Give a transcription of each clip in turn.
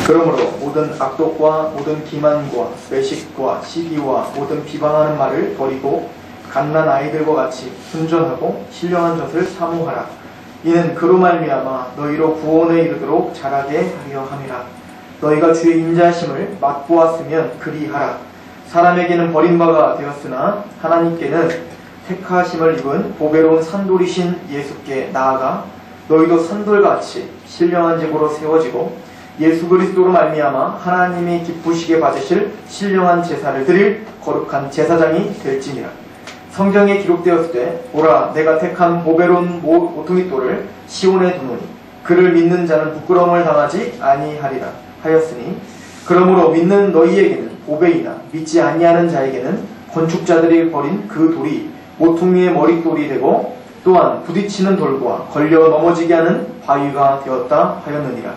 그러므로 모든 악독과 모든 기만과 매식과 시기와 모든 비방하는 말을 버리고 갓난 아이들과 같이 순전하고 신령한 젖을 사모하라. 이는 그로 말미암아 너희로 구원에 이르도록 자라게 하려 함이라. 너희가 주의 인자하심을 맛보았으면 그리하라. 사람에게는 버림바가 되었으나 하나님께는 택하심을 입은 보배로운 산돌이신 예수께 나아가 너희도 산돌같이 신령한 집으로 세워지고 예수 그리스도로 말미암아 하나님이 기쁘시게 받으실 신령한 제사를 드릴 거룩한 제사장이 될지니라. 성경에 기록되었을 때 보라 내가 택한 보배로운 모퉁이돌을 시온에 두노니 그를 믿는 자는 부끄러움을 당하지 아니하리라 하였으니 그러므로 믿는 너희에게는 보배이나 믿지 아니하는 자에게는 건축자들이 버린 그 돌이 모퉁이의 머릿돌이 되고 또한 부딪히는 돌과 걸려 넘어지게 하는 바위가 되었다 하였느니라.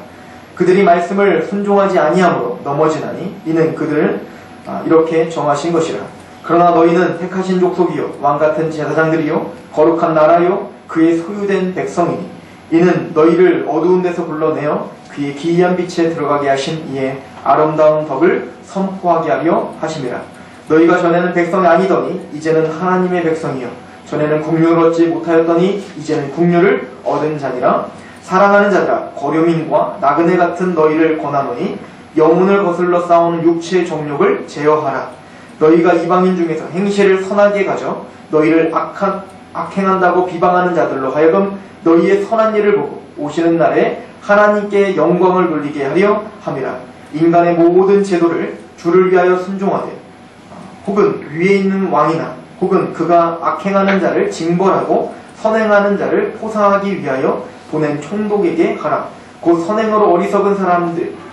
그들이 말씀을 순종하지 아니함으로 넘어지나니 이는 그들을 이렇게 정하신 것이라. 그러나 너희는 택하신 족속이요 왕같은 제사장들이요 거룩한 나라요 그의 소유된 백성이니 이는 너희를 어두운 데서 불러내어 그의 기이한 빛에 들어가게 하신 이의 아름다운 덕을 선포하게 하려 하심이라. 너희가 전에는 백성이 아니더니 이제는 하나님의 백성이요 전에는 국류를 얻지 못하였더니 이제는 국류를 얻은 자니라. 사랑하는 자들아 거류민과 나그네 같은 너희를 권하노니 영혼을 거슬러 싸우는 육체의 정욕을 제어하라. 너희가 이방인 중에서 행실을 선하게 가져 너희를 악행한다고 비방하는 자들로 하여금 너희의 선한 일을 보고 오시는 날에 하나님께 영광을 돌리게 하려 함이라. 인간의 모든 제도를 주를 위하여 순종하되 혹은 위에 있는 왕이나 혹은 그가 악행하는 자를 징벌하고 선행하는 자를 포상하기 위하여 보낸 총독에게 하라. 곧 선행으로 어리석은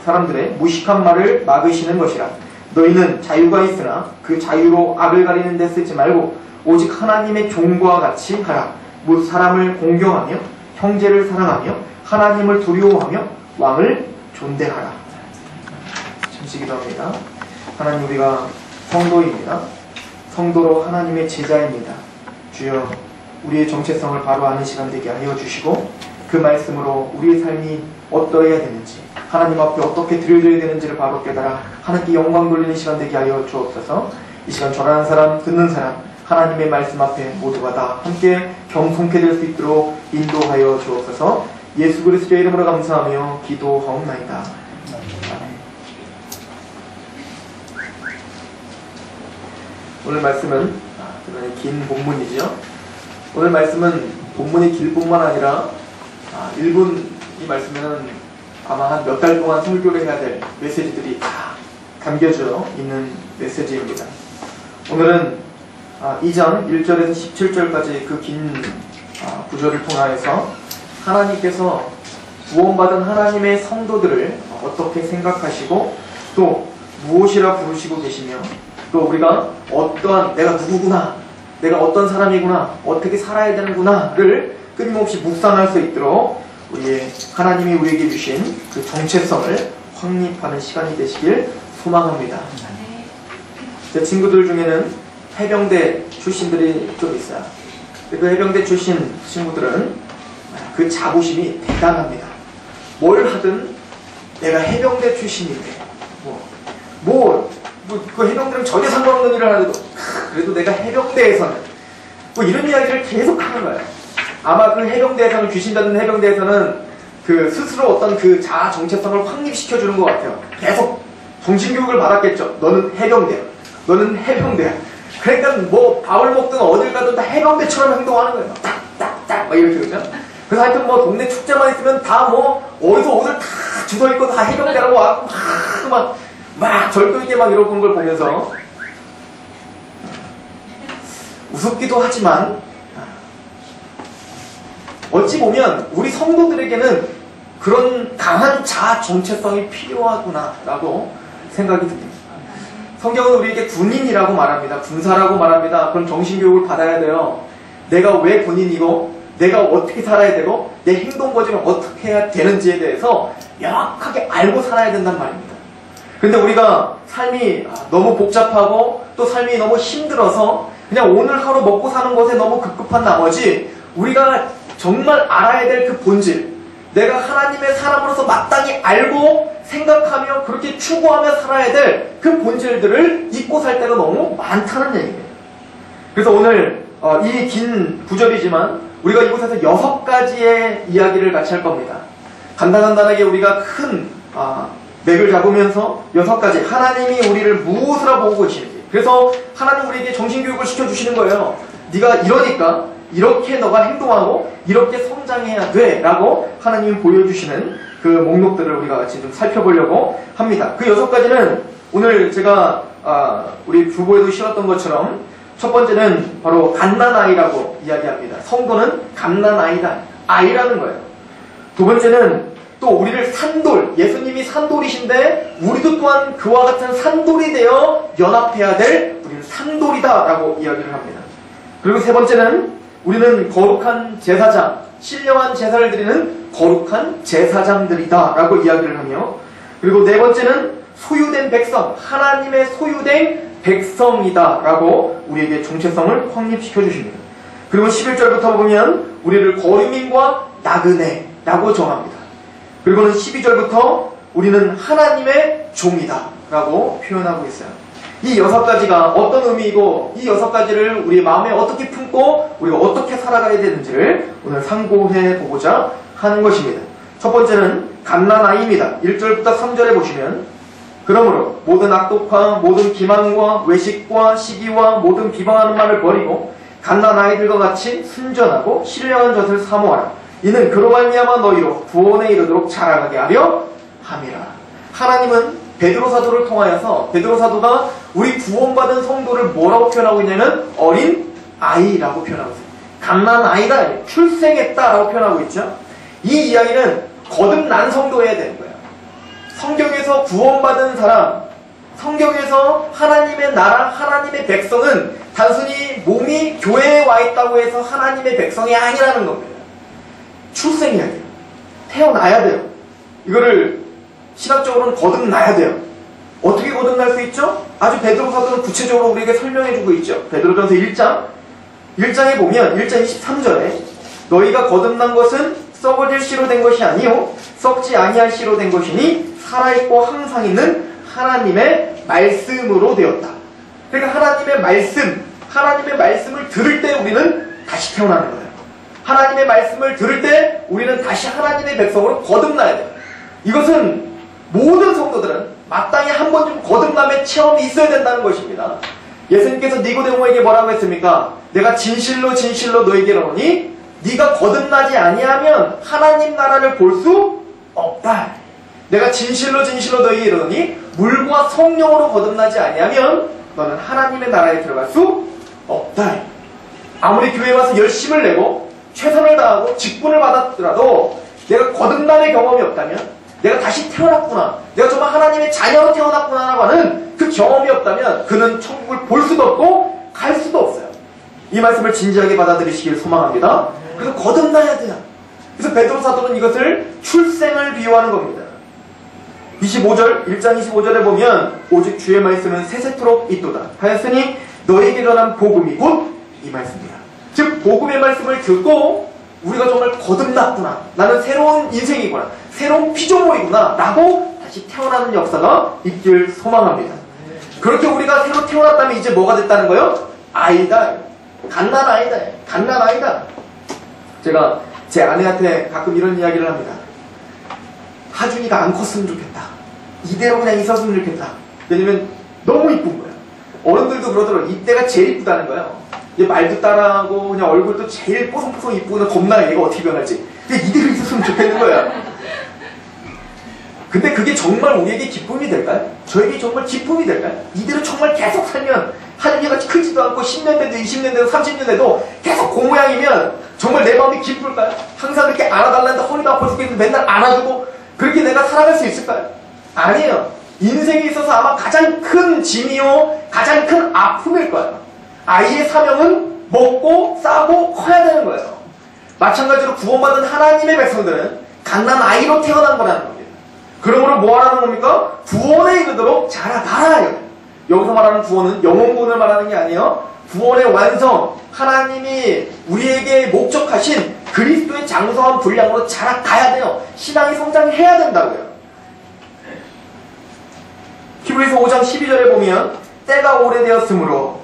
사람들의 무식한 말을 막으시는 것이라. 너희는 자유가 있으나 그 자유로 악을 가리는 데 쓰지 말고 오직 하나님의 종과 같이 하라. 무 사람을 공경하며 형제를 사랑하며 하나님을 두려워하며 왕을 존대하라. 잠시 기도합니다. 하나님 우리가 성도입니다. 성도로 하나님의 제자입니다. 주여 우리의 정체성을 바로 아는 시간 되게 하여 주시고 그 말씀으로 우리의 삶이 어떠해야 되는지 하나님 앞에 어떻게 드려져야 되는지를 바로 깨달아 하나님께 영광 돌리는 시간 되게 하여 주옵소서. 이 시간 전하는 사람 듣는 사람 하나님의 말씀 앞에 모두가 다 함께 경송케 될 수 있도록 인도하여 주옵소서. 예수 그리스도의 이름으로 감사하며 기도하옵나이다. 오늘 말씀은 대단히 긴 본문이죠. 오늘 말씀은 본문이 길 뿐만 아니라 1분 이 말씀에는 아마 한 몇 달 동안 설교를 해야 될 메시지들이 다 담겨져 있는 메시지입니다. 오늘은 2장 1절에서 17절까지 그 긴 구절을 통하여서 하나님께서 구원받은 하나님의 성도들을 어떻게 생각하시고 또 무엇이라 부르시고 계시며 또 우리가 어떠한 내가 누구구나 내가 어떤 사람이구나 어떻게 살아야 되는구나를 끊임없이 묵상할 수 있도록 하나님이 우리에게 주신 그 정체성을 확립하는 시간이 되시길 소망합니다. 제 친구들 중에는 해병대 출신들이 좀 있어요. 그 해병대 출신 친구들은 그 자부심이 대단합니다. 뭘 하든 내가 해병대 출신인데 그 해병대는 전혀 상관없는 일을 하더라도 그래도 내가 해병대에서는 이런 이야기를 계속 하는 거예요. 아마 그 해병대에서는 귀신 받는 해병대에서는 그 스스로 어떤 그 자아 정체성을 확립시켜 주는 것 같아요. 계속 정신교육을 받았겠죠. 너는 해병대야. 너는 해병대야. 그러니까 뭐 밥을 먹든 어딜 가든 다 해병대처럼 행동하는 거예요. 딱딱딱 막 이렇게 그죠. 그래서 하여튼 뭐 동네 축제만 있으면 다 뭐 어디서 옷을 다 주워 입고 다 해병대라고 와고 막 절도 있게 막 이러고 걸 보면서 우습기도 하지만 어찌 보면 우리 성도들에게는 그런 강한 자아 정체성이 필요하구나라고 생각이 듭니다. 성경은 우리에게 군인이라고 말합니다. 군사라고 말합니다. 그런 정신교육을 받아야 돼요. 내가 왜 군인이고 내가 어떻게 살아야 되고 내 행동 거지를 어떻게 해야 되는지에 대해서 명확하게 알고 살아야 된단 말입니다. 근데 우리가 삶이 너무 복잡하고 또 삶이 너무 힘들어서 그냥 오늘 하루 먹고 사는 것에 너무 급급한 나머지 우리가 정말 알아야 될 그 본질, 내가 하나님의 사람으로서 마땅히 알고 생각하며 그렇게 추구하며 살아야 될 그 본질들을 잊고 살 때가 너무 많다는 얘기입니다. 그래서 오늘 이 긴 구절이지만 우리가 이곳에서 6가지의 이야기를 같이 할 겁니다. 간단하게 우리가 큰 맥을 잡으면서 6가지 하나님이 우리를 무엇으로 보고 계시는지, 그래서 하나님 우리에게 정신교육을 시켜주시는 거예요. 네가 이러니까 이렇게 너가 행동하고 이렇게 성장해야 돼 라고 하나님이 보여주시는 그 목록들을 우리가 같이 좀 살펴보려고 합니다. 그 6가지는 오늘 제가 우리 주보에도 실었던 것처럼 첫 번째는 바로 갓난아이라고 이야기합니다. 성도는 갓난아이다, 아이라는 거예요. 두 번째는 또 우리를 산돌, 예수님이 산돌이신데 우리도 또한 그와 같은 산돌이 되어 연합해야 될 우리는 산돌이다 라고 이야기를 합니다. 그리고 세 번째는 우리는 거룩한 제사장, 신령한 제사를 드리는 거룩한 제사장들이다 라고 이야기를 하며, 그리고 네 번째는 소유된 백성, 하나님의 소유된 백성이다 라고 우리에게 정체성을 확립시켜 주십니다. 그리고 11절부터 보면 우리를 거류민과 나그네라고 정합니다. 그리고는 12절부터 우리는 하나님의 종이다 라고 표현하고 있어요. 이 6가지가 어떤 의미이고 이 6가지를 우리 마음에 어떻게 품고 우리가 어떻게 살아가야 되는지를 오늘 상고해 보고자 하는 것입니다. 첫 번째는 갓난아이입니다. 1절부터 3절에 보시면, 그러므로 모든 악독과 모든 기만과 외식과 시기와 모든 비방하는 말을 버리고 갓난아이들과 같이 순전하고 신령한 젖을 사모하라. 이는 그로 말미암아 너희로 구원에 이르도록 자라가게 하려 함이라. 하나님은 베드로 사도를 통하여서 베드로 사도가 우리 구원받은 성도를 뭐라고 표현하고 있냐면 어린 아이라고 표현하고 있어요. 갓난아이다, 출생했다라고 표현하고 있죠. 이 이야기는 거듭난 성도여야 되는 거예요. 성경에서 구원받은 사람, 성경에서 하나님의 나라, 하나님의 백성은 단순히 몸이 교회에 와 있다고 해서 하나님의 백성이 아니라는 겁니다. 출생해야 돼요. 태어나야 돼요. 이거를 신학적으로는 거듭나야 돼요. 어떻게 거듭날 수 있죠? 아주 베드로 사도는 구체적으로 우리에게 설명해주고 있죠. 베드로전서 1장에 보면 1장 23절에 너희가 거듭난 것은 썩어질 씨로 된 것이 아니요 썩지 아니할 씨로 된 것이니 살아있고 항상 있는 하나님의 말씀으로 되었다. 그러니까 하나님의 말씀을 들을 때 우리는 다시 태어나는 거예요. 하나님의 말씀을 들을 때 우리는 다시 하나님의 백성으로 거듭나야 돼요. 이것은 모든 성도들은 마땅히 한 번쯤 거듭남의 체험이 있어야 된다는 것입니다. 예수님께서 니고데모에게 뭐라고 했습니까? 내가 진실로 너에게 이르노니 네가 거듭나지 아니하면 하나님 나라를 볼 수 없다. 내가 진실로 너에게 이르노니 물과 성령으로 거듭나지 아니하면 너는 하나님의 나라에 들어갈 수 없다. 아무리 교회에 와서 열심을 내고 최선을 다하고 직분을 받았더라도 내가 거듭남의 경험이 없다면, 내가 다시 태어났구나, 내가 정말 하나님의 자녀로 태어났구나라고 하는 그 경험이 없다면 그는 천국을 볼 수도 없고 갈 수도 없어요. 이 말씀을 진지하게 받아들이시길 소망합니다. 그래서 거듭나야 돼요. 그래서 베드로 사도는 이것을 출생을 비유하는 겁니다. 1장 25절에 보면 오직 주의 말씀은 세세토록 있도다 하였으니 너에게 전한 복음이 곧 이 말씀이다. 즉 복음의 말씀을 듣고 우리가 정말 거듭났구나, 나는 새로운 인생이구나, 새로운 피조물이구나 라고 다시 태어나는 역사가 있길 소망합니다. 그렇게 우리가 새로 태어났다면 이제 뭐가 됐다는 거예요? 아이다, 갓난아이다. 제가 제 아내한테 가끔 이런 이야기를 합니다. 하준이가 안 컸으면 좋겠다, 이대로 그냥 있었으면 좋겠다. 왜냐면 너무 이쁜 거예요. 어른들도 그러더라고요. 이때가 제일 이쁘다는 거예요. 얘 말도 따라하고 그냥 얼굴도 제일 뽀송뽀송 이쁘고 겁나 얘가 어떻게 변할지. 근데 이대로 있었으면 좋겠는 거야. 근데 그게 정말 우리에게 기쁨이 될까요? 저에게 정말 기쁨이 될까요? 이대로 정말 계속 살면 하늘이같이 크지도 않고 10년 돼도 20년 돼도 30년 돼도 계속 그 모양이면 정말 내 마음이 기쁠까요? 항상 그렇게 안아달라는데 허리도 아파 죽겠는데 맨날 안아주고 그렇게 내가 살아갈 수 있을까요? 아니에요. 인생에 있어서 아마 가장 큰 짐이요 가장 큰 아픔일 거예요. 아이의 사명은 먹고 싸고 커야 되는 거예요. 마찬가지로 구원받은 하나님의 백성들은 갓난아이로 태어난 거라는 겁니다. 그러므로 뭐 하라는 겁니까? 구원에 이르도록 자라가라. 여기서 말하는 구원은 영혼구원을 말하는 게 아니에요. 구원의 완성, 하나님이 우리에게 목적하신 그리스도의 장성한 분량으로 자라가야 돼요. 신앙이 성장해야 된다고요. 히브리서 5장 12절에 보면 때가 오래되었으므로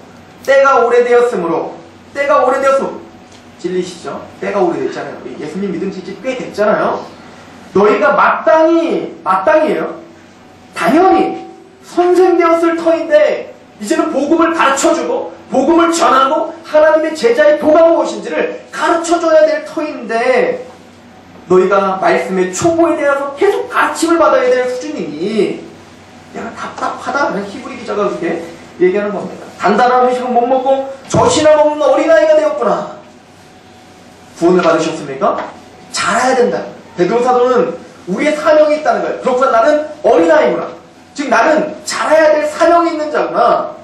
찔리시죠? 때가 오래됐잖아요. 우리 예수님 믿은 지 꽤 됐잖아요. 너희가 마땅히에요. 당연히 선생되었을 터인데 이제는 복음을 가르쳐주고 복음을 전하고 하나님의 제자의 도가 무엇인지를 가르쳐줘야 될 터인데 너희가 말씀의 초보에 대해서 계속 가르침을 받아야 될 수준이니 내가 답답하다. 히브리 기자가 그렇게 얘기하는 겁니다. 단단한 음식을 못 먹고 젖이나 먹는 어린아이가 되었구나. 구원을 받으셨습니까? 자라야 된다. 베드로 사도는 우리의 사명이 있다는 거예요. 그렇구나. 나는 어린아이구나. 즉 나는 자라야 될 사명이 있는 자구나.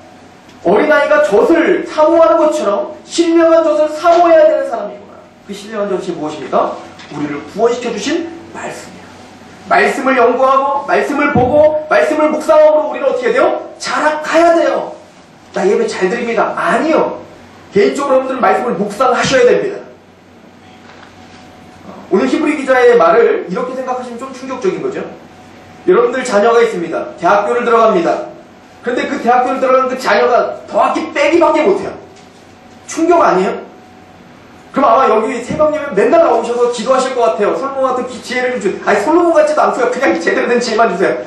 어린아이가 젖을 사모하는 것처럼 신령한 젖을 사모해야 되는 사람이구나. 그 신령한 젖이 무엇입니까? 우리를 구원시켜 주신 말씀이야. 말씀을 연구하고 말씀을 보고 말씀을 묵상함으로 우리는 어떻게 돼요? 자라가야 돼요. 나 예배 잘 드립니다. 아니요. 개인적으로 여러분들은 말씀을 묵상하셔야 됩니다. 오늘 히브리 기자의 말을 이렇게 생각하시면 좀 충격적인 거죠. 여러분들 자녀가 있습니다. 대학교를 들어갑니다. 그런데 그 대학교를 들어가는 그 자녀가 더하기 빼기밖에 못해요. 충격 아니에요? 그럼 아마 여기 새벽님은 맨날 나오셔서 기도하실 것 같아요. 솔로몬 같은 지혜를 좀 주세요. 아니 솔로몬 같지도 않고요. 그냥 제대로 된 지혜만 주세요.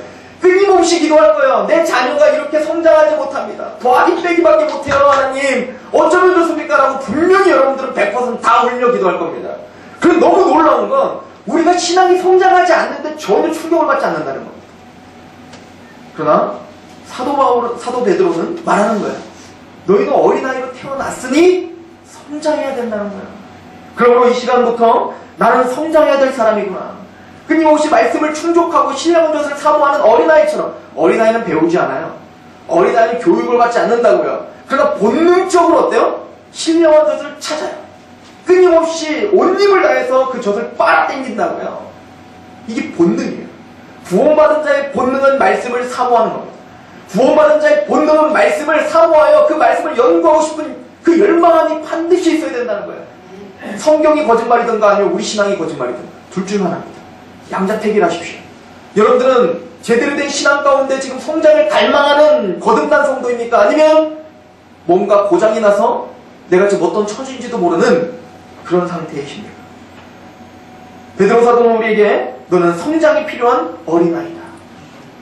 끊임없이 기도할 거예요. 내 자녀가 이렇게 성장하지 못합니다. 더하기 빼기밖에 못해요. 하나님 어쩌면 좋습니까? 라고 분명히 여러분들은 100%다 흘려 기도할 겁니다. 그럼 너무 놀라운 건 우리가 신앙이 성장하지 않는데 전혀 충격을 받지 않는다는 겁니다. 그러나 사도 베드로는 말하는 거예요. 너희도 어린아이로 태어났으니 성장해야 된다는 거예요. 그러므로 이 시간부터 나는 성장해야 될 사람이구나. 끊임없이 말씀을 충족하고 신령한 것을 사모하는 어린아이처럼. 어린아이는 배우지 않아요. 어린아이는 교육을 받지 않는다고요. 그러나 본능적으로 어때요? 신령한 것을 찾아요. 끊임없이 온 힘을 다해서 그 젖을 빨아당긴다고요. 이게 본능이에요. 구원받은 자의 본능은 말씀을 사모하는 겁니다. 구원받은 자의 본능은 말씀을 사모하여 그 말씀을 연구하고 싶은 그 열망함이 반드시 있어야 된다는 거예요. 성경이 거짓말이든가 아니면 우리 신앙이 거짓말이든가 둘 중 하나입니다. 양자택일 하십시오. 여러분들은 제대로 된 신앙 가운데 지금 성장을 갈망하는 거듭난 성도입니까? 아니면 뭔가 고장이 나서 내가 지금 어떤 처지인지도 모르는 그런 상태이십니까? 베드로 사도는 우리에게 너는 성장이 필요한 어린아이다.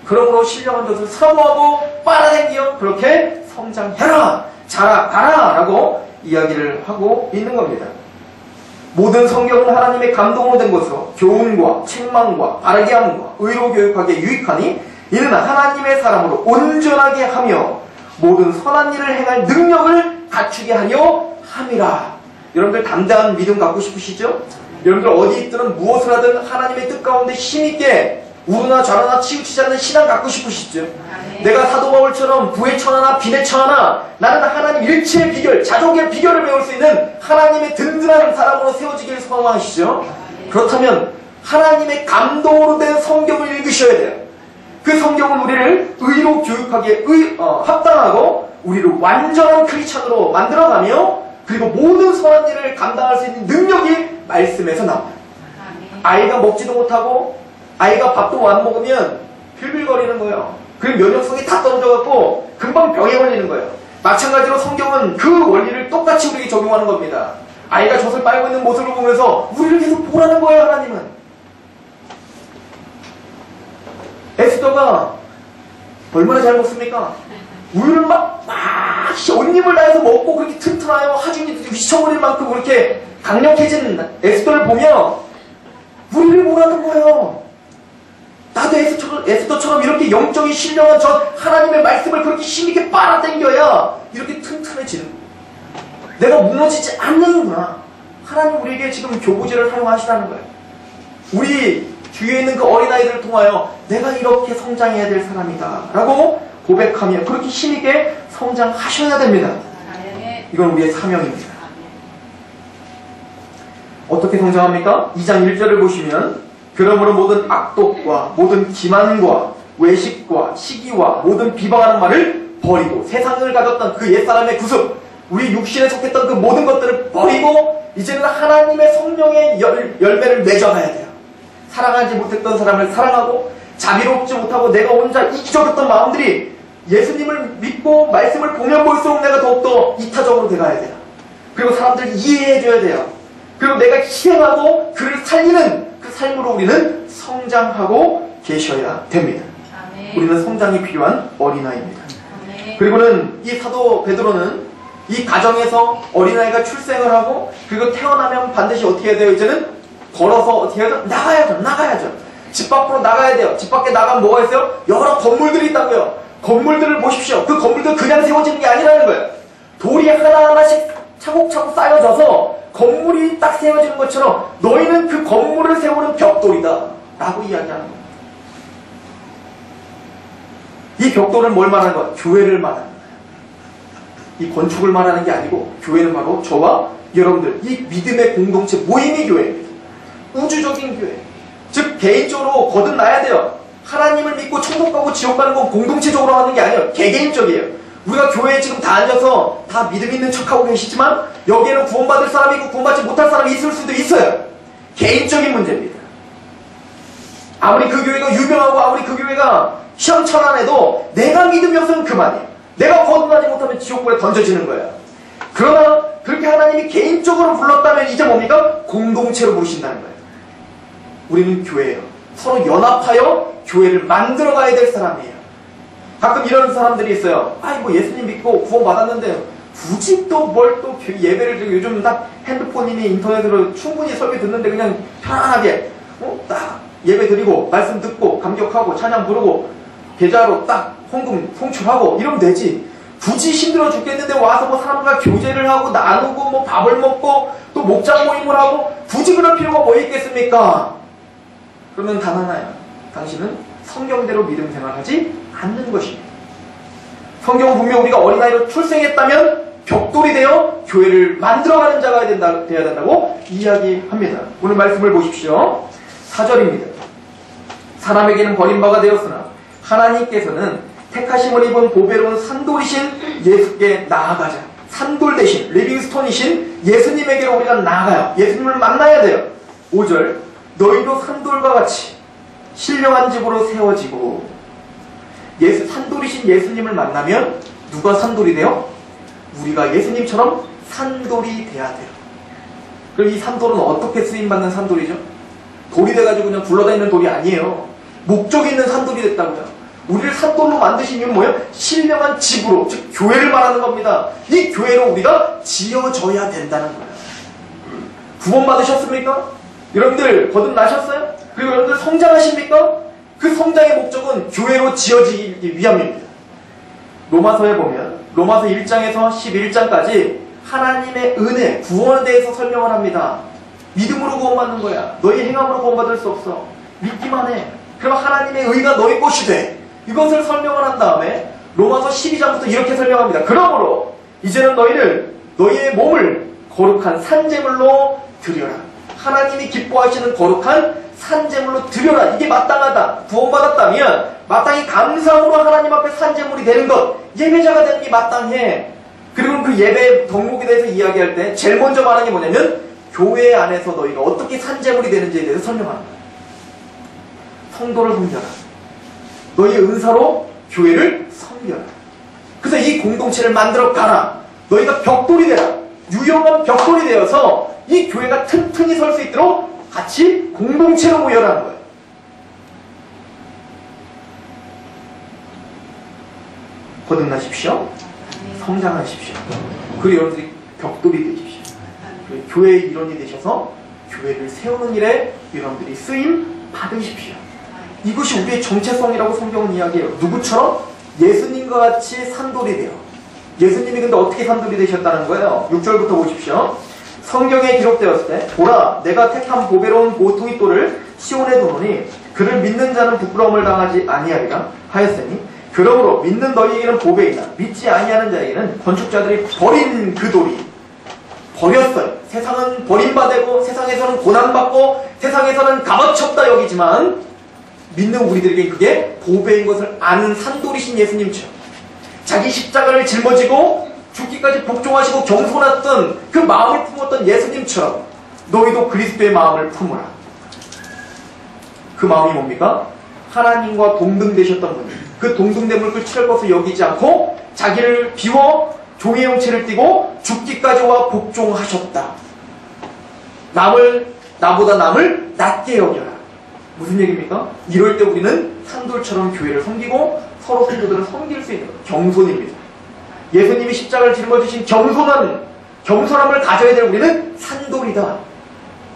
그러므로 신령한 것을 사모하고 빨아당겨 그렇게 성장해라, 자라가라 라고 이야기를 하고 있는 겁니다. 모든 성경은 하나님의 감동으로 된 것으로 교훈과 책망과 바르게 함과 의로 교육하기에 유익하니 이는 하나님의 사람으로 온전하게 하며 모든 선한 일을 행할 능력을 갖추게 하려 함이라. 여러분들 담대한 믿음 갖고 싶으시죠? 여러분들 어디 있든 무엇을 하든 하나님의 뜻 가운데 힘있게 우르나 좌르나 치우치지 않는 신앙 갖고 싶으시죠? 내가 사도 바울처럼 부의 천하나 빈의 천하나 나는 하나님 일체의 비결, 자족의 비결을 배울 수 있는 하나님의 든든한 사람으로 세워지기를 소망하시죠? 그렇다면 하나님의 감동으로 된 성경을 읽으셔야 돼요. 그 성경은 우리를 의로 교육하기에 합당하고 우리를 완전한 크리스찬으로 만들어가며 그리고 모든 선한 일을 감당할 수 있는 능력이 말씀에서 나옵니다. 아이가 먹지도 못하고 아이가 밥도 안 먹으면 빌빌거리는 거예요. 그리고 면역성이 다 떨어져갖고 금방 병에 걸리는 거예요. 마찬가지로 성경은 그 원리를 똑같이 우리에게 적용하는 겁니다. 아이가 젖을 빨고 있는 모습을 보면서 우리를 계속 보라는 거예요. 하나님은. 에스더가 얼마나 잘 먹습니까? 우유를 막 온 힘을 다해서 먹고 그렇게 튼튼하여 하중이 미쳐버릴 만큼 그렇게 강력해진 에스더를 보며 우리를 보라는 거예요. 나도 에스더처럼 이렇게 영적인 신령한 저 하나님의 말씀을 그렇게 힘있게 빨아당겨야 이렇게 튼튼해지는 거예요. 내가 무너지지 않는구나. 하나님 우리에게 지금 교부제를 사용하시라는 거예요. 우리 주위에 있는 그 어린아이들을 통하여 내가 이렇게 성장해야 될 사람이다 라고 고백하며 그렇게 힘있게 성장하셔야 됩니다. 이건 우리의 사명입니다. 어떻게 성장합니까? 2장 1절을 보시면 그러므로 모든 악독과 모든 기만과 외식과 시기와 모든 비방하는 말을 버리고 세상을 가졌던 그 옛사람의 구습 우리 육신에 속했던 그 모든 것들을 버리고 이제는 하나님의 성령의 열매를 맺어가야 돼요. 사랑하지 못했던 사람을 사랑하고, 자비롭지 못하고 내가 혼자 이기적이었던 마음들이 예수님을 믿고 말씀을 보면 볼수록 내가 더욱더 이타적으로 돼가야 돼요. 그리고 사람들을 이해해줘야 돼요. 그리고 내가 희생하고 그를 살리는 그 삶으로 우리는 성장하고 계셔야 됩니다. 아멘. 우리는 성장이 필요한 어린아이입니다. 아멘. 그리고는 이 사도 베드로는 이 가정에서 어린아이가 출생을 하고, 그리고 태어나면 반드시 어떻게 해야 돼요? 이제는 걸어서 어떻게 해야 돼요? 나가야죠. 집 밖으로 나가야 돼요. 집 밖에 나가면 뭐가 있어요? 여러 건물들이 있다고요. 건물들을 보십시오. 그 건물들 그냥 세워지는 게 아니라는 거예요. 돌이 하나하나씩 차곡차곡 쌓여져서 건물이 딱 세워지는 것처럼 너희는 그 건물을 세우는 벽돌이다 라고 이야기하는 거예요. 이 벽돌은 뭘 말하는 거야? 교회를 말하는 거예요. 이 건축을 말하는 게 아니고, 교회는 바로 저와 여러분들, 이 믿음의 공동체, 모임의 교회입니다. 우주적인 교회. 즉 개인적으로 거듭나야 돼요. 하나님을 믿고 천국 가고 지옥 가는 건 공동체적으로 하는 게 아니에요. 개개인적이에요. 우리가 교회에 지금 다 앉아서 다 믿음 있는 척하고 계시지만 여기에는 구원받을 사람이 있고 구원받지 못할 사람이 있을 수도 있어요. 개인적인 문제입니다. 아무리 그 교회가 유명하고 아무리 그 교회가 시험천안해도 내가 믿음이 없으면 그만이에요. 내가 거듭나지 못하면 지옥불에 던져지는 거예요. 그러나 그렇게 하나님이 개인적으로 불렀다면 이제 뭡니까? 공동체로 부르신다는 거예요. 우리는 교회예요. 서로 연합하여 교회를 만들어가야 될 사람이에요. 가끔 이런 사람들이 있어요. 뭐 예수님 믿고 구원 받았는데 굳이 또 뭘 또 예배를 드리고, 요즘 딱 핸드폰이니 인터넷으로 충분히 설교 듣는데 그냥 편안하게 딱 예배 드리고 말씀 듣고 감격하고 찬양 부르고 계좌로 딱 헌금 송출하고 이러면 되지. 굳이 힘들어 죽겠는데 와서 뭐 사람과 교제를 하고 나누고 뭐 밥을 먹고 또 목장 모임을 하고 굳이 그럴 필요가 뭐 있겠습니까? 그러면 단 하나예요. 당신은 성경대로 믿음 생활하지 않는 것입니다. 성경은 분명 우리가 어린아이로 출생했다면 벽돌이 되어 교회를 만들어가는 자가 되어야 된다고 이야기합니다. 오늘 말씀을 보십시오. 4절입니다. 사람에게는 버림바가 되었으나 하나님께서는 택하심을 입은 보배로운 산돌이신 예수께 나아가자. 산돌 대신 리빙스톤이신 예수님에게로 우리가 나아가요. 예수님을 만나야 돼요. 5절, 너희도 산돌과 같이 신령한 집으로 세워지고. 산돌이신 예수님을 만나면 누가 산돌이 돼요? 우리가 예수님처럼 산돌이 돼야 돼요. 그럼 이 산돌은 어떻게 쓰임받는 산돌이죠? 돌이 돼가지고 그냥 굴러다니는 돌이 아니에요. 목적이 있는 산돌이 됐다고요. 우리를 산돌로 만드신 이유는 뭐예요? 신령한 집으로, 즉 교회를 말하는 겁니다. 이 교회로 우리가 지어져야 된다는 거예요. 구원 받으셨습니까? 여러분들 거듭나셨어요? 그리고 여러분들 성장하십니까? 그 성장의 목적은 교회로 지어지기 위함입니다. 로마서에 보면 로마서 1장에서 11장까지 하나님의 은혜, 구원에 대해서 설명을 합니다. 믿음으로 구원받는 거야. 너희 행함으로 구원받을 수 없어. 믿기만 해. 그럼 하나님의 의가 너희 것이 돼. 이것을 설명을 한 다음에 로마서 12장부터 이렇게 설명합니다. 그러므로 이제는 너희의 몸을 거룩한 산제물로 드려라. 하나님이 기뻐하시는 거룩한 산제물로 드려라. 이게 마땅하다. 구원받았다면 마땅히 감사함으로 하나님 앞에 산제물이 되는 것, 예배자가 되는 게 마땅해. 그리고 그 예배 덕목에 대해서 이야기할 때 제일 먼저 말하는 게 뭐냐면 교회 안에서 너희가 어떻게 산제물이 되는지에 대해서 설명하는 거야. 성도를 섬겨라. 너희의 은사로 교회를 섬겨라. 그래서 이 공동체를 만들어 가라. 너희가 벽돌이 되라. 유용한 벽돌이 되어서 이 교회가 튼튼히 설 수 있도록 같이 공동체로 모여라는 거예요. 거듭나십시오. 성장하십시오. 그리고 여러분들이 벽돌이 되십시오. 교회의 일원이 되셔서 교회를 세우는 일에 여러분들이 쓰임 받으십시오. 이것이 우리의 정체성이라고 성경은 이야기해요. 누구처럼? 예수님과 같이 산돌이 돼요. 예수님이 근데 어떻게 산돌이 되셨다는 거예요? 6절부터 보십시오. 성경에 기록되었을 때 보라, 내가 택한 보배로운 모퉁이 돌을 시온에 두노니 그를 믿는 자는 부끄러움을 당하지 아니하리라 하였으니, 그러므로 믿는 너희에게는 보배이나 믿지 아니하는 자에게는 건축자들이 버린 그 돌이, 버렸어요. 세상은 버림받고 세상에서는 고난받고 세상에서는 값어치없다 여기지만 믿는 우리들에게 그게 보배인 것을 아는 산돌이신 예수님처럼 자기 십자가를 짊어지고 죽기까지 복종하시고 겸손했던 그 마음을 품었던 예수님처럼 너희도 그리스도의 마음을 품으라. 그 마음이 뭡니까? 하나님과 동등되셨던 분이 그 동등됨을 끝을 것을 여기지 않고 자기를 비워 종의 형체를 띠고 죽기까지 와 복종하셨다. 나보다 남을 낮게 여겨라. 무슨 얘기입니까? 이럴 때 우리는 산돌처럼 교회를 섬기고 서로 성도들을 섬길 수 있는 것, 겸손입니다. 예수님이 십자가를 짊어지신 겸손함을 가져야 될 우리는 산돌이다.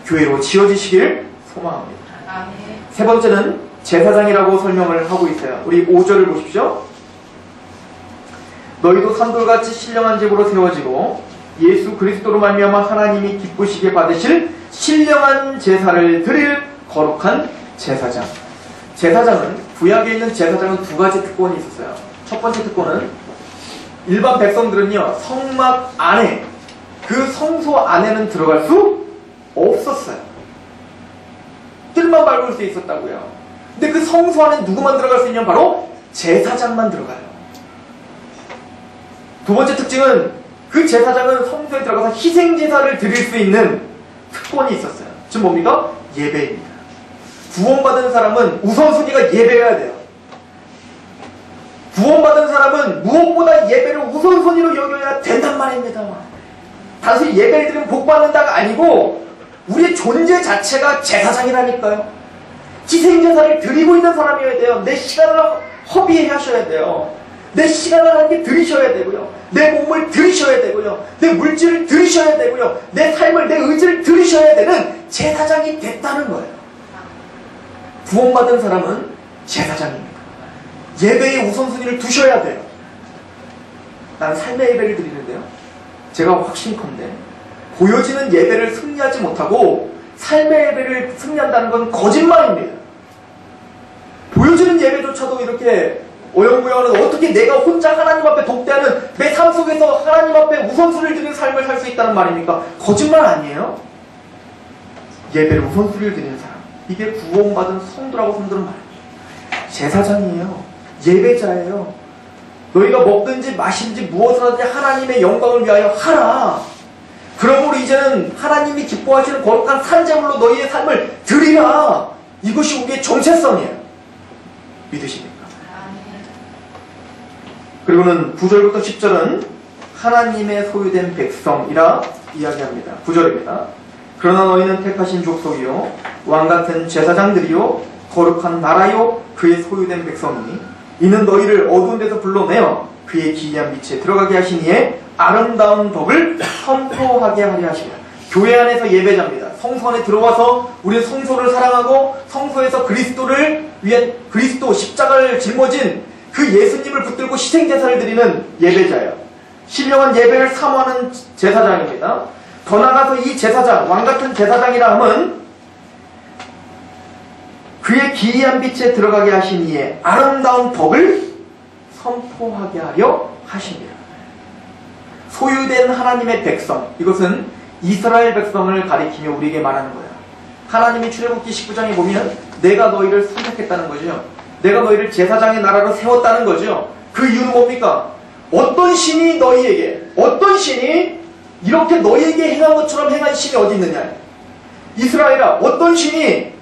교회로 지어지시길 소망합니다. 아멘. 세 번째는 제사장이라고 설명을 하고 있어요. 우리 5절을 보십시오. 너희도 산돌같이 신령한 집으로 세워지고 예수 그리스도로 말미암아 하나님이 기쁘시게 받으실 신령한 제사를 드릴 거룩한 제사장. 제사장은 구약에 있는 제사장은 두 가지 특권이 있었어요. 첫 번째 특권은 일반 백성들은요 성막 안에 그 성소 안에는 들어갈 수 없었어요. 뜰만 밟을 수 있었다고요. 근데 그 성소 안에 누구만 들어갈 수 있냐면 바로 제사장만 들어가요. 두 번째 특징은 그 제사장은 성소에 들어가서 희생제사를 드릴 수 있는 특권이 있었어요. 즉 뭡니까? 예배입니다. 구원받은 사람은 우선순위가 예배여야 돼요. 구원받은 사람은 무엇보다 예배를 우선순위로 여겨야 된단 말입니다. 단순히 예배를 드리면 복받는다가 아니고 우리의 존재 자체가 제사장이라니까요. 희생제사를 드리고 있는 사람이어야 돼요. 내 시간을 허비해 하셔야 돼요. 내 시간을 하나님께 드리셔야 되고요. 내 몸을 드리셔야 되고요. 내 물질을 드리셔야 되고요. 내 삶을, 내 의지를 드리셔야 되는 제사장이 됐다는 거예요. 구원받은 사람은 제사장입니다. 예배의 우선순위를 두셔야 돼요. 나는 삶의 예배를 드리는데요. 제가 확신컨대 보여지는 예배를 승리하지 못하고 삶의 예배를 승리한다는 건 거짓말입니다. 보여지는 예배조차도 이렇게 어영부영은 어떻게 내가 혼자 하나님 앞에 독대하는 내 삶 속에서 하나님 앞에 우선순위를 드리는 삶을 살 수 있다는 말입니까? 거짓말 아니에요? 예배를 우선순위를 드리는 사람, 이게 구원받은 성도라고 성도는 말입니다. 제사장이에요. 예배자예요. 너희가 먹든지 마시든지 무엇을 하든지 하나님의 영광을 위하여 하라. 그러므로 이제는 하나님이 기뻐하시는 거룩한 산제물로 너희의 삶을 드리라. 이것이 우리의 정체성이에요. 믿으십니까? 그리고는 9절부터 10절은 하나님의 소유된 백성이라 이야기합니다. 9절입니다. 그러나 너희는 택하신 족속이요 왕같은 제사장들이요 거룩한 나라요 그의 소유된 백성이니 이는 너희를 어두운 데서 불러내어 그의 기이한 빛에 들어가게 하시니에 아름다운 덕을 선포하게 하려 하시라. 교회 안에서 예배자입니다. 성소 안에 들어와서 우리는 성소를 사랑하고 성소에서 그리스도를 위한 그리스도 십자가를 짊어진 그 예수님을 붙들고 희생제사를 드리는 예배자예요. 신령한 예배를 사모하는 제사장입니다. 더 나아가서 이 제사장, 왕같은 제사장이라 함은 그의 기이한 빛에 들어가게 하시니에 아름다운 덕을 선포하게 하려 하십니다. 소유된 하나님의 백성, 이것은 이스라엘 백성을 가리키며 우리에게 말하는 거예요. 하나님이 출애굽기 19장에 보면 내가 너희를 선택했다는 거죠. 내가 너희를 제사장의 나라로 세웠다는 거죠. 그 이유는 뭡니까? 어떤 신이 너희에게, 어떤 신이 이렇게 너희에게 행한 것처럼 행한 신이 어디 있느냐? 이스라엘아, 어떤 신이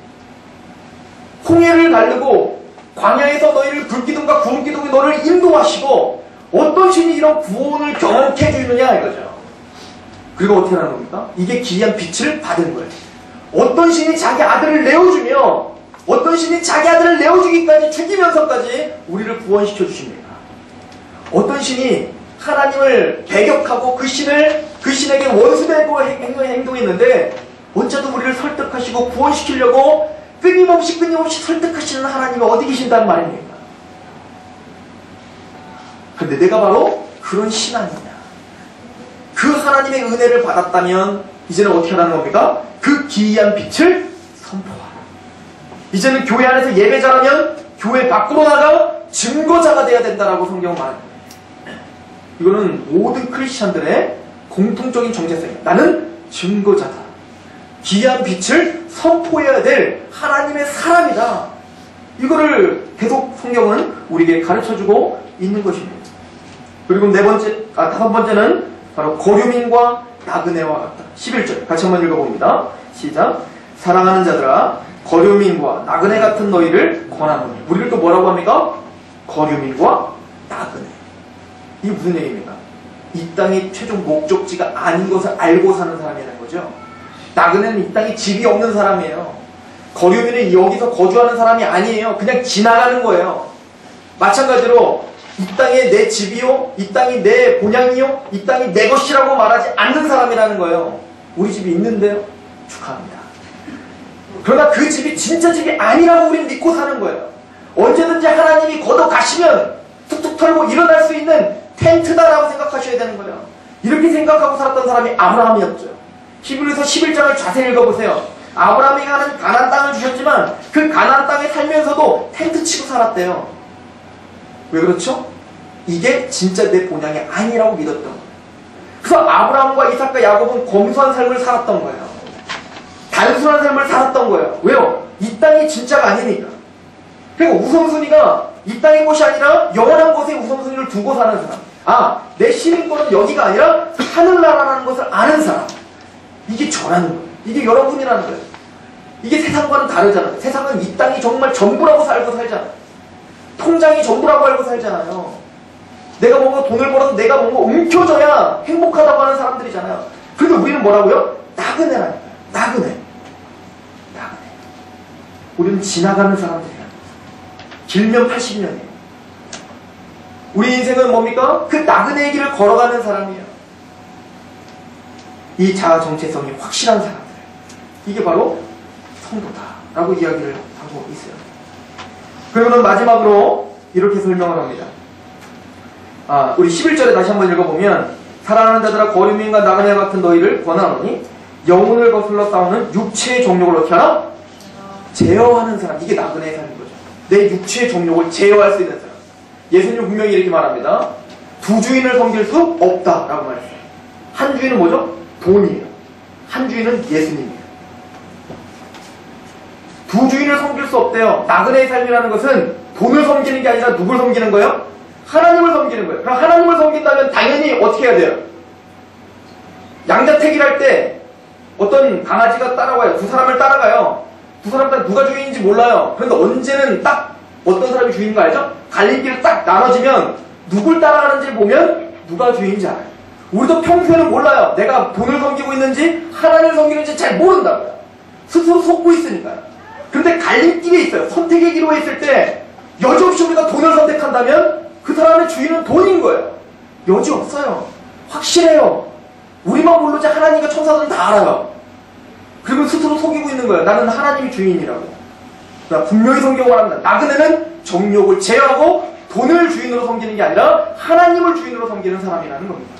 홍해를 가르고 광야에서 너희를 불기둥과 구름기둥이 너를 인도하시고 어떤 신이 이런 구원을 경험케 해주느냐 이거죠. 그리고 어떻게 하는 겁니까? 이게 기이한 빛을 받은 거예요. 어떤 신이 자기 아들을 내어주며 어떤 신이 자기 아들을 내어주기까지 죽이면서까지 우리를 구원시켜 주십니까? 어떤 신이 하나님을 배격하고 그 신에게 원수되고 행동했는데 언제도 우리를 설득하시고 구원시키려고 끊임없이 설득하시는 하나님이 어디 계신다는 말입니까? 근데 내가 바로 그런 신 아니냐? 그 하나님의 은혜를 받았다면 이제는 어떻게 하라는 겁니까? 그 기이한 빛을 선포하라. 이제는 교회 안에서 예배자라면 교회 밖으로 나가 증거자가 돼야 된다라고 성경은 말합니다. 이거는 모든 크리스찬들의 공통적인 정체성이에요. 나는 증거자다. 기이한 빛을 선포해야 될 하나님의 사람이다. 이거를 계속 성경은 우리에게 가르쳐주고 있는 것입니다. 그리고 다섯 번째는 바로 거류민과 나그네와 같다. 11절 같이 한번 읽어봅니다. 시작. 사랑하는 자들아, 거류민과 나그네 같은 너희를 권하노니. 우리를 또 뭐라고 합니까? 거류민과 나그네. 이게 무슨 얘기입니까? 이 땅의 최종 목적지가 아닌 것을 알고 사는 사람이라는 거죠. 나그네는 이 땅에 집이 없는 사람이에요. 거류민은 여기서 거주하는 사람이 아니에요. 그냥 지나가는 거예요. 마찬가지로 이 땅이 내 집이요, 이 땅이 내 본향이요, 이 땅이 내 것이라고 말하지 않는 사람이라는 거예요. 우리 집이 있는데요? 축하합니다. 그러나 그 집이 진짜 집이 아니라고 우리는 믿고 사는 거예요. 언제든지 하나님이 걷어가시면 툭툭 털고 일어날 수 있는 텐트다라고 생각하셔야 되는 거예요. 이렇게 생각하고 살았던 사람이 아브라함이었죠. 히브리서 11장을 자세히 읽어보세요. 아브라함이 가는 가나안 땅을 주셨지만 그 가나안 땅에 살면서도 텐트 치고 살았대요. 왜 그렇죠? 이게 진짜 내 본향이 아니라고 믿었던 거예요. 그래서 아브라함과 이삭과 야곱은 검소한 삶을 살았던 거예요. 단순한 삶을 살았던 거예요. 왜요? 이 땅이 진짜가 아니니까. 그리고 우선순위가 이 땅의 것이 아니라 영원한 것에 우선순위를 두고 사는 사람. 아, 내 시민권은 여기가 아니라 하늘나라라는 것을 아는 사람. 이게 저라는 거예요. 이게 여러분이라는 거예요. 이게 세상과는 다르잖아요. 세상은 이 땅이 정말 전부라고 알고 살잖아요. 통장이 전부라고 알고 살잖아요. 내가 뭔가 돈을 벌어서 내가 뭔가 움켜져야 행복하다고 하는 사람들이잖아요. 그런데 우리는 뭐라고요? 나그네라니까요. 나그네. 우리는 지나가는 사람들이야. 길면 80년이에요. 우리 인생은 뭡니까? 그 나그네의 길을 걸어가는 사람이에요. 이 자아 정체성이 확실한 사람들. 이게 바로 성도다라고 이야기를 하고 있어요. 그리고는 마지막으로 이렇게 설명을 합니다. 우리 11절에 다시 한번 읽어보면 사랑하는 자들아 거류민과 나그네 같은 너희를 권하노니 영혼을 거슬러 싸우는 육체의 정욕을 어떻게 하나? 제어하는 사람. 이게 나그네의 삶인 거죠. 내 육체의 정욕을 제어할 수 있는 사람. 예수님 분명히 이렇게 말합니다. 두 주인을 섬길 수 없다라고 말했어요. 한 주인은 뭐죠? 돈이에요. 한 주인은 예수님이에요. 두 주인을 섬길 수 없대요. 나그네의 삶이라는 것은 돈을 섬기는 게 아니라 누굴 섬기는 거예요? 하나님을 섬기는 거예요. 그럼 하나님을 섬긴다면 당연히 어떻게 해야 돼요? 양자택일 할 때 어떤 강아지가 따라와요. 두 사람을 따라가요. 두 사람 다 누가 주인인지 몰라요. 그런데 언제는 딱 어떤 사람이 주인인 거 알죠? 갈림길을 딱 나눠지면 누굴 따라가는지 보면 누가 주인인지 알아요. 우리도 평소에는 몰라요. 내가 돈을 섬기고 있는지 하나님을 섬기는지 잘 모른다고요. 스스로 속고 있으니까요. 그런데 갈림길에 있어요. 선택의 기로에 있을 때 여지없이 우리가 돈을 선택한다면 그 사람의 주인은 돈인 거예요. 여지 없어요. 확실해요. 우리만 모르지 하나님과 천사들은 다 알아요. 그리고 스스로 속이고 있는 거예요. 나는 하나님이 주인이라고. 분명히 성경을 합니다. 나그네는 정욕을 제어하고 돈을 주인으로 섬기는 게 아니라 하나님을 주인으로 섬기는 사람이라는 겁니다.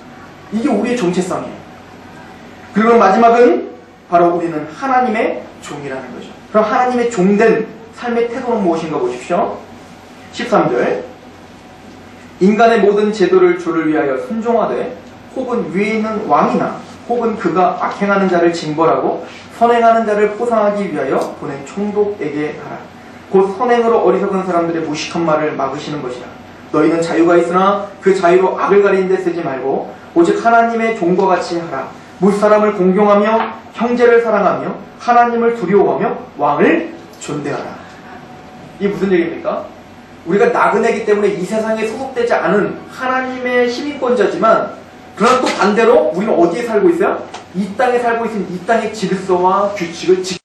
이게 우리의 정체성이에요. 그리고 마지막은 바로 우리는 하나님의 종이라는 거죠. 그럼 하나님의 종된 삶의 태도는 무엇인가 보십시오. 13절 인간의 모든 제도를 주를 위하여 순종하되 혹은 위에 있는 왕이나 혹은 그가 악행하는 자를 징벌하고 선행하는 자를 포상하기 위하여 보낸 총독에게 하라. 곧 선행으로 어리석은 사람들의 무식한 말을 막으시는 것이라. 너희는 자유가 있으나 그 자유로 악을 가리는 데 쓰지 말고 오직 하나님의 종과 같이 하라. 무사람을 공경하며 형제를 사랑하며 하나님을 두려워하며 왕을 존대하라. 이게 무슨 얘기입니까? 우리가 나그네이기 때문에 이 세상에 소속되지 않은 하나님의 시민권자지만 그러나 또 반대로 우리는 어디에 살고 있어요? 이 땅에 살고 있으면 이 땅의 질서와 규칙을 지켜야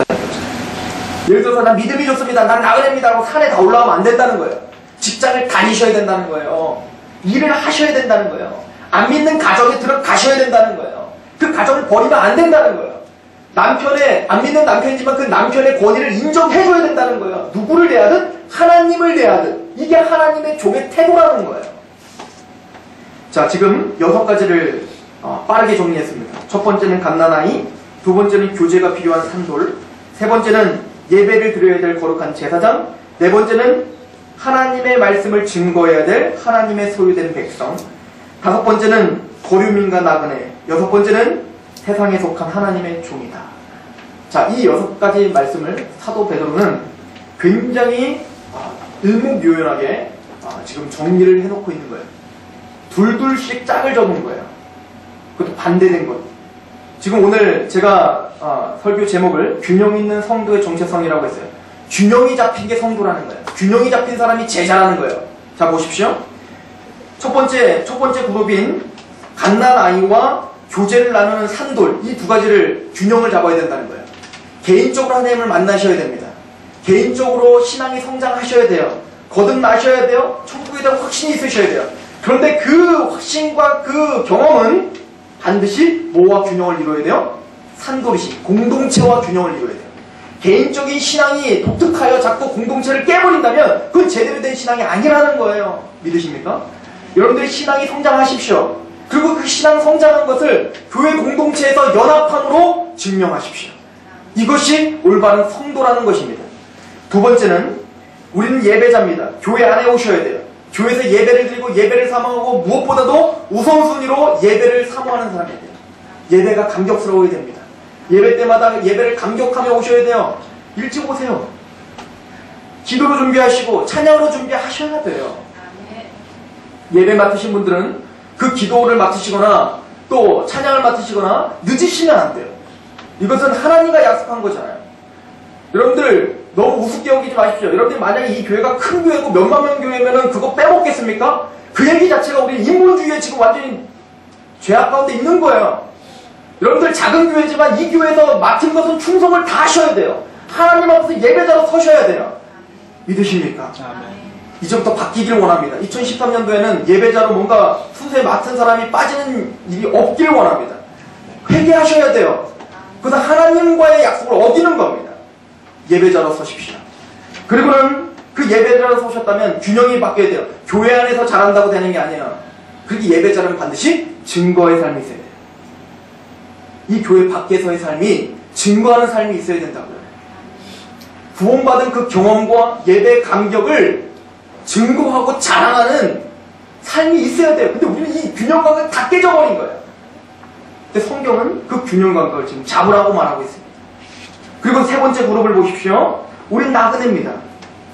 되는 거죠. 예를 들어서 난 믿음이 좋습니다. 난 나그네입니다 하고 산에 다 올라가면 안 된다는 거예요. 직장을 다니셔야 된다는 거예요. 일을 하셔야 된다는 거예요. 안 믿는 가정에 들어가셔야 된다는 거예요. 그 가정을 버리면 안 된다는 거예요. 안 믿는 남편이지만 그 남편의 권위를 인정해줘야 된다는 거예요. 누구를 대하든 하나님을 대하든 이게 하나님의 종의 태도라는 거예요. 자, 지금 6가지를 빠르게 정리했습니다. 첫 번째는 갓난아이, 두 번째는 교제가 필요한 산돌, 세 번째는 예배를 드려야 될 거룩한 제사장, 네 번째는 하나님의 말씀을 증거해야 될 하나님의 소유된 백성, 다섯 번째는 거류민과 나그네, 여섯 번째는 세상에 속한 하나님의 종이다. 자, 이 6가지 말씀을 사도 베드로는 굉장히 일목요연하게 지금 정리를 해놓고 있는 거예요. 둘둘씩 짝을 접은 거예요. 그것도 반대된 것. 지금 오늘 제가 설교 제목을 균형 있는 성도의 정체성이라고 했어요. 균형이 잡힌 게 성도라는 거예요. 균형이 잡힌 사람이 제자라는 거예요. 자, 보십시오. 첫 번째 그룹인 갓난아이와 교제를 나누는 산돌, 이 두 가지를 균형을 잡아야 된다는 거예요. 개인적으로 하나님을 만나셔야 됩니다. 개인적으로 신앙이 성장하셔야 돼요. 거듭나셔야 돼요. 천국에 대한 확신이 있으셔야 돼요. 그런데 그 확신과 그 경험은 반드시 뭐와 균형을 이루어야 돼요? 산돌이시, 공동체와 균형을 이루어야 돼요. 개인적인 신앙이 독특하여 자꾸 공동체를 깨버린다면 그건 제대로 된 신앙이 아니라는 거예요. 믿으십니까? 여러분들의 신앙이 성장하십시오. 그리고 그 신앙 성장한 것을 교회 공동체에서 연합함으로 증명하십시오. 이것이 올바른 성도라는 것입니다. 두 번째는 우리는 예배자입니다. 교회 안에 오셔야 돼요. 교회에서 예배를 드리고 예배를 사모하고 무엇보다도 우선순위로 예배를 사모하는 사람이 돼요. 예배가 감격스러워야 됩니다. 예배 때마다 예배를 감격하며 오셔야 돼요. 일찍 오세요. 기도로 준비하시고 찬양으로 준비하셔야 돼요. 예배 맡으신 분들은 그 기도를 맡으시거나 또 찬양을 맡으시거나 늦으시면 안 돼요. 이것은 하나님과 약속한 거잖아요. 여러분들 너무 우습게 여기지 마십시오. 여러분들 만약에 이 교회가 큰 교회고 몇만 명 교회면은 그거 빼먹겠습니까? 그 얘기 자체가 우리 인본주의에 지금 완전히 죄악 가운데 있는 거예요. 여러분들 작은 교회지만 이 교회에서 맡은 것은 충성을 다 하셔야 돼요. 하나님 앞에서 예배자로 서셔야 돼요. 믿으십니까? 이제부터 바뀌길 원합니다. 2013년도에는 예배자로 뭔가 순서에 맡은 사람이 빠지는 일이 없길 원합니다. 회개하셔야 돼요. 그래서 하나님과의 약속을 어기는 겁니다. 예배자로 서십시오. 그리고는 그 예배자로 서셨다면 균형이 바뀌어야 돼요. 교회 안에서 잘한다고 되는 게 아니에요. 그렇게 예배자는 반드시 증거의 삶이 있어야 돼요. 이 교회 밖에서의 삶이 증거하는 삶이 있어야 된다고요. 구원받은 그 경험과 예배 감격을 증거하고 자랑하는 삶이 있어야 돼요. 근데 우리는 이 균형 감각이 다 깨져버린 거예요. 근데 성경은 그 균형 감각을 지금 잡으라고 말하고 있습니다. 그리고 세 번째 그룹을 보십시오. 우린 나그네입니다.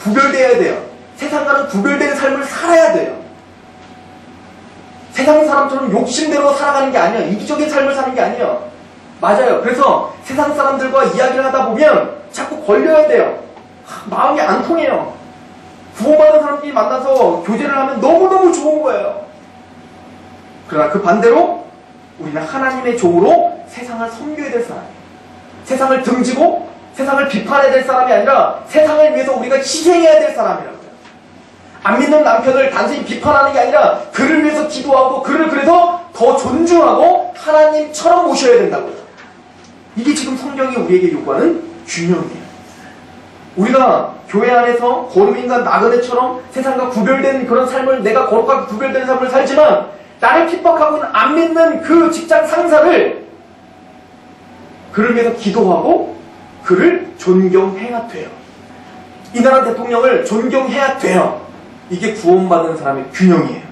구별되어야 돼요. 세상과는 구별된 삶을 살아야 돼요. 세상 사람처럼 욕심대로 살아가는 게 아니에요. 이기적인 삶을 사는 게 아니에요. 맞아요. 그래서 세상 사람들과 이야기를 하다 보면 자꾸 걸려야 돼요. 마음이 안 통해요. 구원받은 사람들이 만나서 교제를 하면 너무너무 좋은 거예요. 그러나 그 반대로 우리는 하나님의 종으로 세상을 섬겨야 될 사람이에요. 세상을 등지고 세상을 비판해야 될 사람이 아니라 세상을 위해서 우리가 희생해야 될 사람이라고요. 안 믿는 남편을 단순히 비판하는 게 아니라 그를 위해서 기도하고 그를 그래서 더 존중하고 하나님처럼 모셔야 된다고요. 이게 지금 성경이 우리에게 요구하는 균형이에요. 우리가 교회 안에서 거룩인간 나그네처럼 세상과 구별된 그런 삶을, 내가 거룩하게 구별된 삶을 살지만 나를 핍박하고는 안 믿는 그 직장 상사를 그를 위해서 기도하고 그를 존경해야 돼요. 이 나라 대통령을 존경해야 돼요. 이게 구원받은 사람의 균형이에요.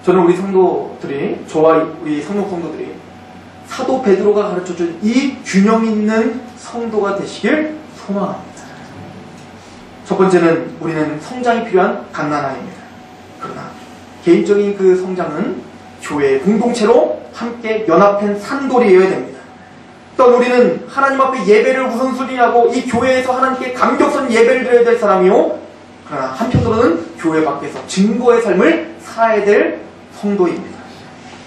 저는 우리 성도들이, 저와 우리 성령 성도들이 사도 베드로가 가르쳐준 이 균형 있는 성도가 되시길 소망합니다. 첫 번째는 우리는 성장이 필요한 갓난아이입니다. 그러나 개인적인 그 성장은 교회의 공동체로 함께 연합한 산돌이어야 됩니다. 또한 우리는 하나님 앞에 예배를 우선순위하고 이 교회에서 하나님께 감격스러운 예배를 드려야 될 사람이요, 그러나 한편으로는 교회 밖에서 증거의 삶을 살아야 될 성도입니다.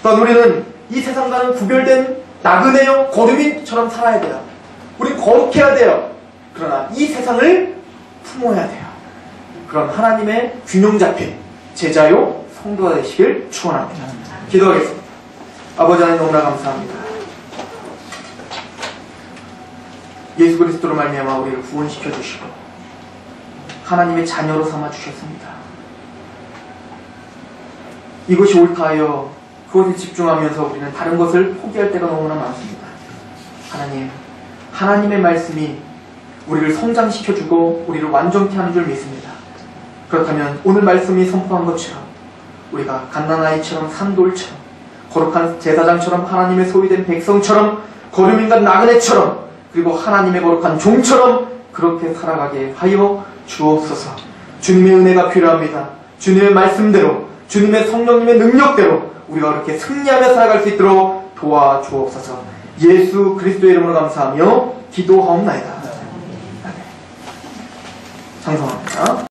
또한 우리는 이 세상과는 구별된 나그네요 거류민처럼 살아야 돼요. 우리 거룩해야 돼요. 그러나 이 세상을 품어야 돼요. 그런 하나님의 균형 잡힌 제자요 성도가 되시길 축원합니다. 기도하겠습니다. 아버지 하나님 너무나 감사합니다. 예수 그리스도로 말미암아 우리를 구원시켜 주시고 하나님의 자녀로 삼아 주셨습니다. 이것이 옳다 하여 그것에 집중하면서 우리는 다른 것을 포기할 때가 너무나 많습니다. 하나님, 하나님의 말씀이 우리를 성장시켜주고 우리를 완전케 하는 줄 믿습니다. 그렇다면 오늘 말씀이 선포한 것처럼 우리가 갓난아이처럼 산돌처럼 거룩한 제사장처럼 하나님의 소유된 백성처럼 거류민과 나그네처럼 그리고 하나님의 거룩한 종처럼 그렇게 살아가게 하여 주옵소서. 주님의 은혜가 필요합니다. 주님의 말씀대로 주님의 성령님의 능력대로 우리가 그렇게 승리하며 살아갈 수 있도록 도와주옵소서. 예수 그리스도의 이름으로 감사하며 기도하옵나이다. 찬송합니다.